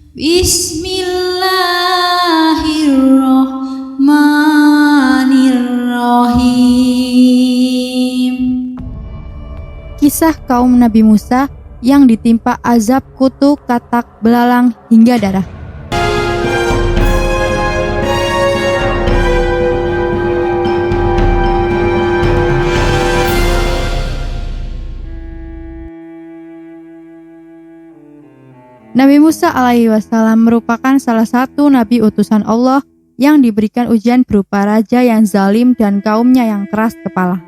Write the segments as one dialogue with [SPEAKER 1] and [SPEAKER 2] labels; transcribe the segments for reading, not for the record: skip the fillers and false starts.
[SPEAKER 1] Bismillahirrahmanirrahim.
[SPEAKER 2] Kisah kaum Nabi Musa yang ditimpa azab kutu, katak, belalang, hingga darah. Nabi Musa alaihi wassalam merupakan salah satu nabi utusan Allah yang diberikan ujian berupa raja yang zalim dan kaumnya yang keras kepala.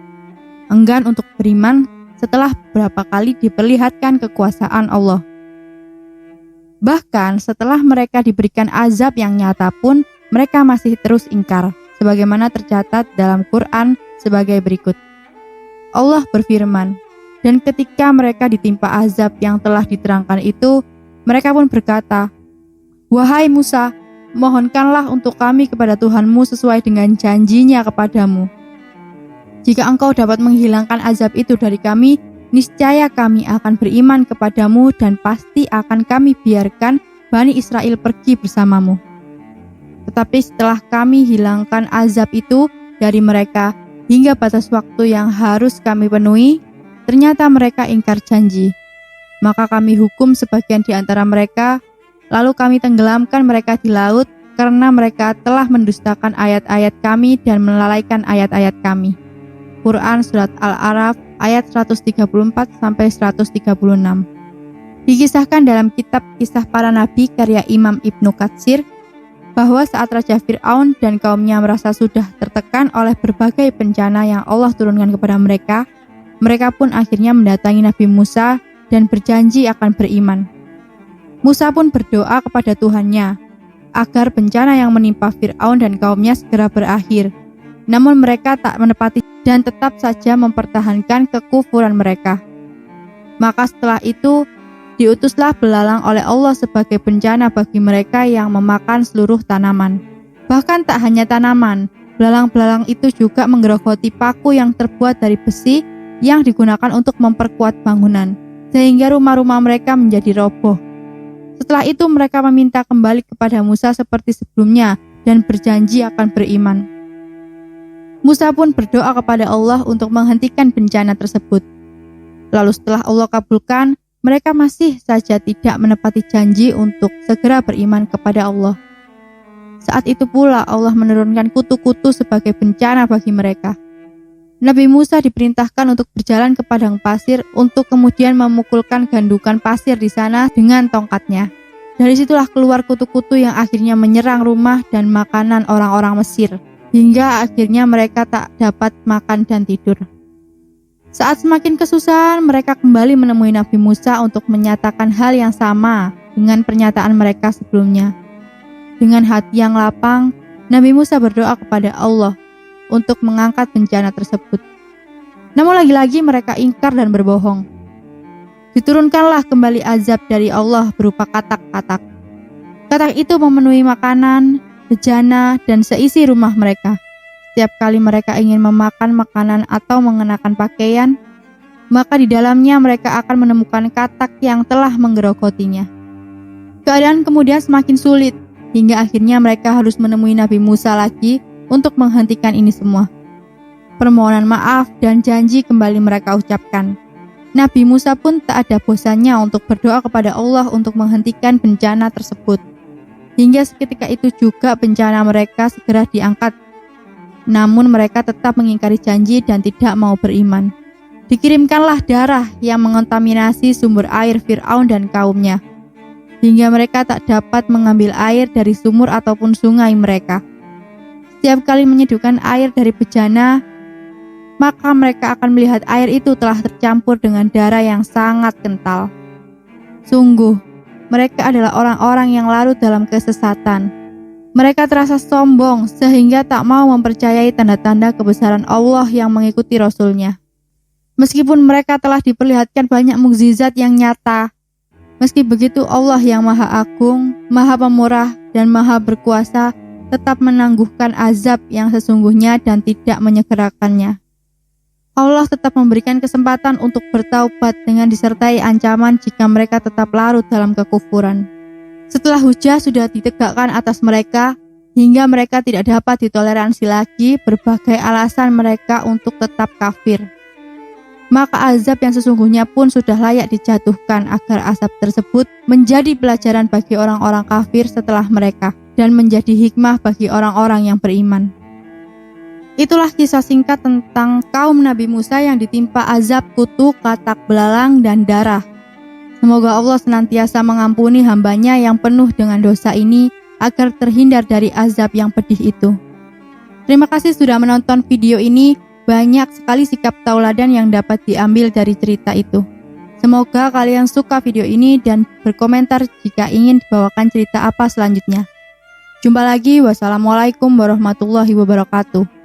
[SPEAKER 2] Enggan untuk beriman setelah beberapa kali diperlihatkan kekuasaan Allah. Bahkan setelah mereka diberikan azab yang nyata pun, mereka masih terus ingkar, sebagaimana tercatat dalam Quran sebagai berikut. Allah berfirman, dan ketika mereka ditimpa azab yang telah diterangkan itu, mereka pun berkata, "Wahai Musa, mohonkanlah untuk kami kepada Tuhanmu sesuai dengan janjinya kepadamu. Jika engkau dapat menghilangkan azab itu dari kami, niscaya kami akan beriman kepadamu dan pasti akan kami biarkan Bani Israel pergi bersamamu. Tetapi setelah kami hilangkan azab itu dari mereka hingga batas waktu yang harus kami penuhi, ternyata mereka ingkar janji. Maka kami hukum sebagian di antara mereka, lalu kami tenggelamkan mereka di laut karena mereka telah mendustakan ayat-ayat kami dan melalaikan ayat-ayat kami." Quran Surat Al-A'raf ayat 134-136. Dikisahkan dalam kitab Kisah Para Nabi karya Imam Ibnu Katsir bahwa saat Raja Fir'aun dan kaumnya merasa sudah tertekan oleh berbagai bencana yang Allah turunkan kepada mereka, mereka pun akhirnya mendatangi Nabi Musa dan berjanji akan beriman. Musa pun berdoa kepada Tuhannya agar bencana yang menimpa Fir'aun dan kaumnya segera berakhir. Namun mereka tak menepati dan tetap saja mempertahankan kekufuran mereka. Maka setelah itu, diutuslah belalang oleh Allah sebagai bencana bagi mereka yang memakan seluruh tanaman. Bahkan tak hanya tanaman, belalang-belalang itu juga menggerogoti paku yang terbuat dari besi yang digunakan untuk memperkuat bangunan, sehingga rumah-rumah mereka menjadi roboh. Setelah itu mereka meminta kembali kepada Musa seperti sebelumnya dan berjanji akan beriman. Musa pun berdoa kepada Allah untuk menghentikan bencana tersebut. Lalu setelah Allah kabulkan, mereka masih saja tidak menepati janji untuk segera beriman kepada Allah. Saat itu pula Allah menurunkan kutu-kutu sebagai bencana bagi mereka. Nabi Musa diperintahkan untuk berjalan ke padang pasir untuk kemudian memukulkan gandukan pasir di sana dengan tongkatnya. Dari situlah keluar kutu-kutu yang akhirnya menyerang rumah dan makanan orang-orang Mesir, hingga akhirnya mereka tak dapat makan dan tidur. Saat semakin kesusahan, mereka kembali menemui Nabi Musa untuk menyatakan hal yang sama dengan pernyataan mereka sebelumnya. Dengan hati yang lapang, Nabi Musa berdoa kepada Allah untuk mengangkat bencana tersebut. Namun lagi-lagi mereka ingkar dan berbohong. Diturunkanlah kembali azab dari Allah berupa katak-katak. Katak itu memenuhi makanan, bejana, dan seisi rumah mereka. Setiap kali mereka ingin memakan makanan atau mengenakan pakaian, maka di dalamnya mereka akan menemukan katak yang telah menggerogotinya. Keadaan kemudian semakin sulit, hingga akhirnya mereka harus menemui Nabi Musa lagi untuk menghentikan ini semua. Permohonan maaf dan janji kembali mereka ucapkan. Nabi Musa pun tak ada bosannya untuk berdoa kepada Allah untuk menghentikan bencana tersebut. Hingga seketika itu juga bencana mereka segera diangkat. Namun mereka tetap mengingkari janji dan tidak mau beriman. Dikirimkanlah darah yang mengontaminasi sumber air Fir'aun dan kaumnya, hingga mereka tak dapat mengambil air dari sumur ataupun sungai mereka. Setiap kali menyeduhkan air dari bejana, maka mereka akan melihat air itu telah tercampur dengan darah yang sangat kental. Sungguh, mereka adalah orang-orang yang larut dalam kesesatan. Mereka terasa sombong sehingga tak mau mempercayai tanda-tanda kebesaran Allah yang mengikuti Rasul-Nya. Meskipun mereka telah diperlihatkan banyak mukjizat yang nyata, meski begitu Allah yang Maha Agung, Maha Pemurah, dan Maha Berkuasa tetap menangguhkan azab yang sesungguhnya dan tidak menyegerakannya. Allah tetap memberikan kesempatan untuk bertaubat dengan disertai ancaman jika mereka tetap larut dalam kekufuran. Setelah hujah sudah ditegakkan atas mereka, hingga mereka tidak dapat ditoleransi lagi berbagai alasan mereka untuk tetap kafir. Maka azab yang sesungguhnya pun sudah layak dijatuhkan agar azab tersebut menjadi pelajaran bagi orang-orang kafir setelah mereka dan menjadi hikmah bagi orang-orang yang beriman. Itulah kisah singkat tentang kaum Nabi Musa yang ditimpa azab kutuk, katak belalang, dan darah. Semoga Allah senantiasa mengampuni hambanya yang penuh dengan dosa ini agar terhindar dari azab yang pedih itu. Terima kasih sudah menonton video ini. Banyak sekali sikap tauladan yang dapat diambil dari cerita itu. Semoga kalian suka video ini dan berkomentar jika ingin dibawakan cerita apa selanjutnya. Jumpa lagi. Wassalamualaikum warahmatullahi wabarakatuh.